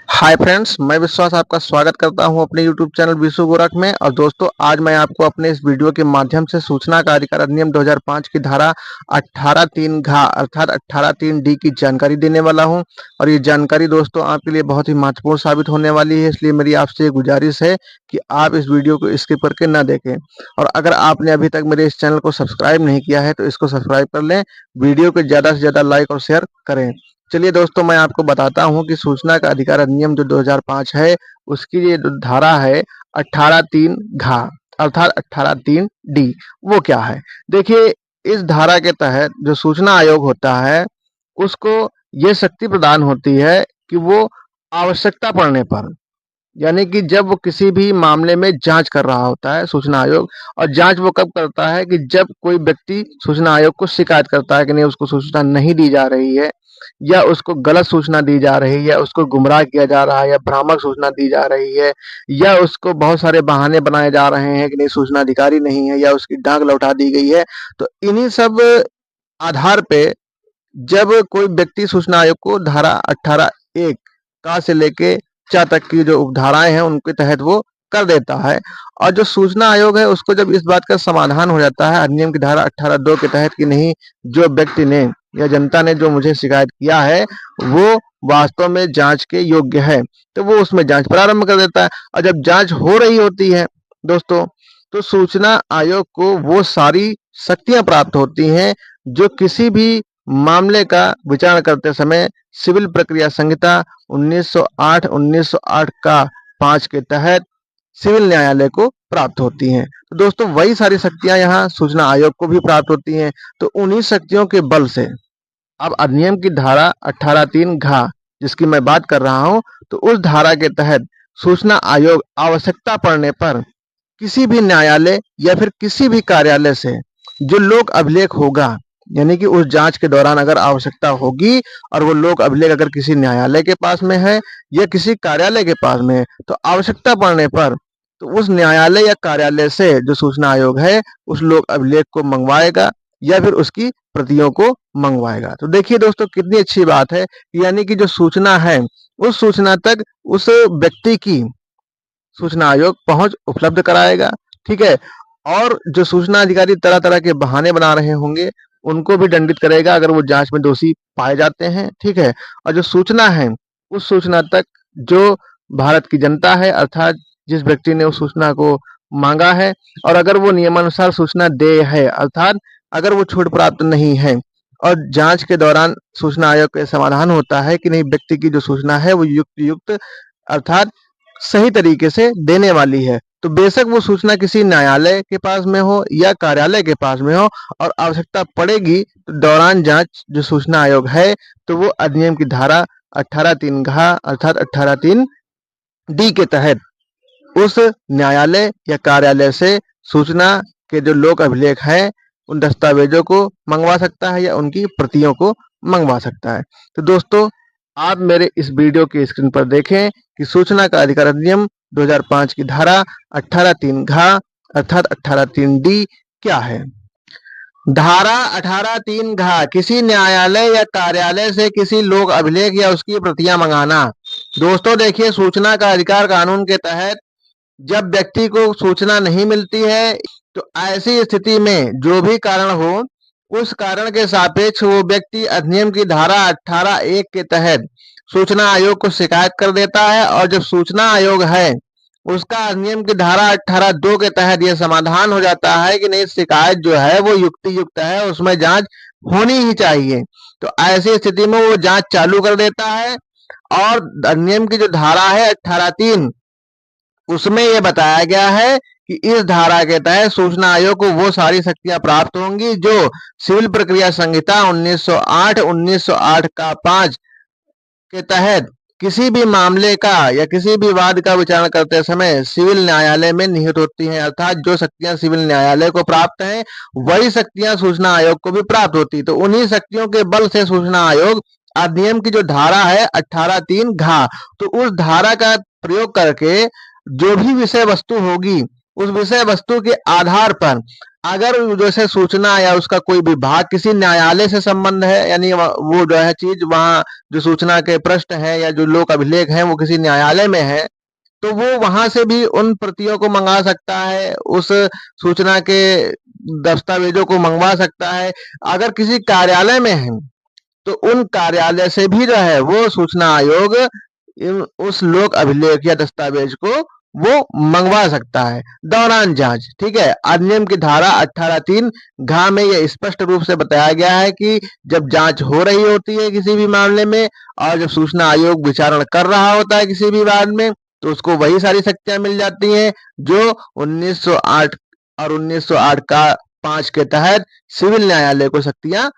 Hi friends, मैं विश्वास आपका स्वागत करता हूं अपने यूट्यूब चैनल विशु गोरख में। और दोस्तों, आज मैं आपको अपने इस वीडियो के माध्यम से सूचना का अधिकार अधिनियम 2005 की धारा 18(3) घ अर्थात 18(3) डी की जानकारी देने वाला हूं। और ये जानकारी दोस्तों आपके लिए बहुत ही महत्वपूर्ण साबित होने वाली है, इसलिए मेरी आपसे गुजारिश है कि आप इस वीडियो को स्किप करके ना देखें। और अगर आपने अभी तक मेरे इस चैनल को सब्सक्राइब नहीं किया है तो इसको सब्सक्राइब कर लें, वीडियो को ज़्यादा से ज़्यादा लाइक और शेयर करें। चलिए दोस्तों, मैं आपको बताता हूं कि सूचना का अधिकार अधिनियम जो 2005 है, उसकी ये जो धारा है 18(3) घ अर्थात 18(3) डी, वो क्या है। देखिए, इस धारा के तहत जो सूचना आयोग होता है, उसको ये शक्ति प्रदान होती है कि वो आवश्यकता पड़ने पर, यानी कि जब वो किसी भी मामले में जांच कर रहा होता है सूचना आयोग। और जांच वो कब करता है कि जब कोई व्यक्ति सूचना आयोग को शिकायत करता है कि नहीं, उसको सूचना नहीं दी जा रही है, या उसको गलत सूचना दी जा रही है, उसको गुमराह किया जा रहा है, या भ्रामक सूचना दी जा रही है, या उसको बहुत सारे बहाने बनाए जा रहे हैं कि नहीं सूचना अधिकारी नहीं है, या उसकी डाक लौटा दी गई है। तो इन्हीं सब आधार पे जब कोई व्यक्ति सूचना आयोग को धारा 18(1) का से लेके चा तक की जो उपधाराएं हैं उनके तहत वो कर देता है। और जो सूचना आयोग है उसको जब इस बात का समाधान हो जाता है अधिनियम की धारा 18(2) के तहत कि नहीं, जो व्यक्ति ने या जनता ने जो मुझे शिकायत किया है वो वास्तव में जांच के योग्य है, तो वो उसमें जांच प्रारंभ कर देता है। और जब जांच हो रही होती है दोस्तों, तो सूचना आयोग को वो सारी शक्तियां प्राप्त होती हैं जो किसी भी मामले का विचार करते समय सिविल प्रक्रिया संहिता 1908 का 5 के तहत सिविल न्यायालय को प्राप्त होती हैं। तो दोस्तों, वही सारी शक्तियां यहाँ सूचना आयोग को भी प्राप्त होती हैं। तो उन्हीं शक्तियों के बल से अब अधिनियम की धारा 18(3) घ जिसकी मैं बात कर रहा हूं, तो उस धारा के तहत सूचना आयोग आवश्यकता पड़ने पर किसी भी न्यायालय या फिर किसी भी कार्यालय से जो लोक अभिलेख होगा, यानी कि उस जांच के दौरान अगर आवश्यकता होगी और वो लोक अभिलेख अगर किसी न्यायालय के पास में है या किसी कार्यालय के पास में है, तो आवश्यकता पड़ने पर तो उस न्यायालय या कार्यालय से जो सूचना आयोग है उस लोक अभिलेख को मंगवाएगा या फिर उसकी प्रतियों को मंगवाएगा। तो देखिए दोस्तों, कितनी अच्छी बात है, यानी कि जो सूचना है उस सूचना तक उस व्यक्ति की सूचना आयोग पहुंच उपलब्ध कराएगा। ठीक है। और जो सूचना अधिकारी तरह तरह के बहाने बना रहे होंगे उनको भी दंडित करेगा अगर वो जांच में दोषी पाए जाते हैं। ठीक है। और जो सूचना है उस सूचना तक जो भारत की जनता है, अर्थात जिस व्यक्ति ने उस सूचना को मांगा है, और अगर वो नियमानुसार सूचना दे है, अर्थात अगर वो छूट प्राप्त नहीं है और जांच के दौरान सूचना आयोग का समाधान होता है कि नहीं, व्यक्ति की जो सूचना है वो युक्त युक्त अर्थात सही तरीके से देने वाली है, तो बेशक वो सूचना किसी न्यायालय के पास में हो या कार्यालय के पास में हो, और आवश्यकता पड़ेगी तो दौरान जांच जो सूचना आयोग है तो वो अधिनियम की धारा 18(3) घ अर्थात 18(3) डी के तहत उस न्यायालय या कार्यालय से सूचना के जो लोक अभिलेख हैं उन दस्तावेजों को मंगवा सकता है या उनकी प्रतियों को मंगवा सकता है। तो दोस्तों, आप मेरे इस वीडियो की स्क्रीन पर देखें कि सूचना का अधिकार अधिनियम 2005 की धारा 18(3) घ अर्थात 18(3) डी क्या है। धारा 18(3) घ किसी न्यायालय या कार्यालय से किसी लोक अभिलेख या उसकी प्रतियां मंगाना। दोस्तों देखिए, सूचना का अधिकार कानून के तहत जब व्यक्ति को सूचना नहीं मिलती है तो ऐसी स्थिति में जो भी कारण हो, उस कारण के सापेक्ष वो व्यक्ति अधिनियम की धारा 18(1) के तहत सूचना आयोग को शिकायत कर देता है। और जब सूचना आयोग है उसका अधिनियम की धारा 18(2) के तहत यह समाधान हो जाता है कि नहीं, शिकायत जो है वो युक्ति युक्त है, उसमें जांच होनी ही चाहिए, तो ऐसी स्थिति में वो जांच चालू कर देता है। और अधिनियम की जो धारा है 18(3) उसमें यह बताया गया है कि इस धारा के तहत सूचना आयोग को वो सारी शक्तियां प्राप्त होंगी जो सिविल प्रक्रिया संहिता 1908 का 5 के तहत किसी भी मामले का या किसी भी वाद का विचारण करते समय सिविल न्यायालय में निहित होती हैं। अर्थात जो शक्तियां सिविल न्यायालय को प्राप्त हैं वही शक्तियां सूचना आयोग को भी प्राप्त होती। तो उन्हीं शक्तियों के बल से सूचना आयोग अधिनियम की जो धारा है 18(3) घ, तो उस धारा का प्रयोग करके जो भी विषय वस्तु होगी उस विषय वस्तु के आधार पर अगर जैसे सूचना या उसका कोई विभाग किसी न्यायालय से संबंध है, यानी वो जो है चीज वहाँ जो सूचना के पृष्ठ है या जो लोक अभिलेख है वो किसी न्यायालय में है, तो वो वहां से भी उन प्रतियों को मंगा सकता है, उस सूचना के दस्तावेजों को मंगवा सकता है। अगर किसी कार्यालय में है तो उन कार्यालय से भी जो है वो सूचना आयोग उस लोक अभिलेख या दस्तावेज को वो मंगवा सकता है दौरान जांच। ठीक है, अधिनियम की धारा 18(3) घ में यह स्पष्ट रूप से बताया गया है कि जब जांच हो रही होती है किसी भी मामले में और जब सूचना आयोग विचारण कर रहा होता है किसी भी विवाद में, तो उसको वही सारी शक्तियां मिल जाती हैं जो 1908 और 1908 का 5 के तहत सिविल न्यायालय को शक्तियां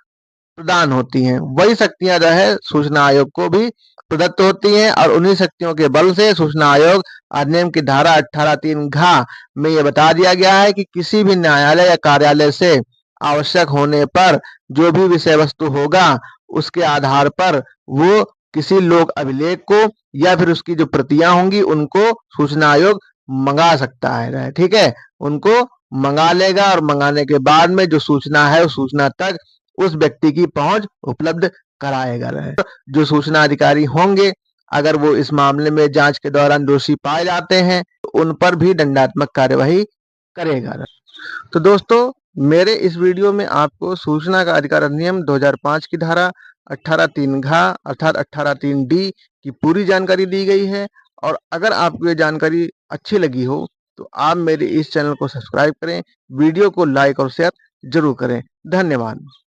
प्रदान होती हैं। वही शक्तियां जो है सूचना आयोग को भी प्रदत्त होती हैं और उन्हीं शक्तियों के बल से सूचना आयोग अधिनियम की धारा 18(3) घ में यह बता दिया गया है कि किसी भी न्यायालय या कार्यालय से आवश्यक होने पर जो भी विषय वस्तु होगा उसके आधार पर वो किसी लोक अभिलेख को या फिर उसकी जो प्रतियां होंगी उनको सूचना आयोग मंगा सकता है। ठीक है, उनको मंगा लेगा और मंगाने के बाद में जो सूचना है उस सूचना तक उस व्यक्ति की पहुंच उपलब्ध कराएगा रहे। जो सूचना अधिकारी होंगे अगर वो इस मामले में जांच के दौरान दोषी पाए जाते हैं तो उन पर भी दंडात्मक कार्यवाही करेगा। तो दोस्तों, मेरे इस वीडियो में आपको सूचना का अधिकार अधिनियम 2005 की धारा 18(3) घ अर्थात 18(3) की पूरी जानकारी दी गई है। और अगर आपको ये जानकारी अच्छी लगी हो तो आप मेरे इस चैनल को सब्सक्राइब करें, वीडियो को लाइक और शेयर जरूर करें। धन्यवाद।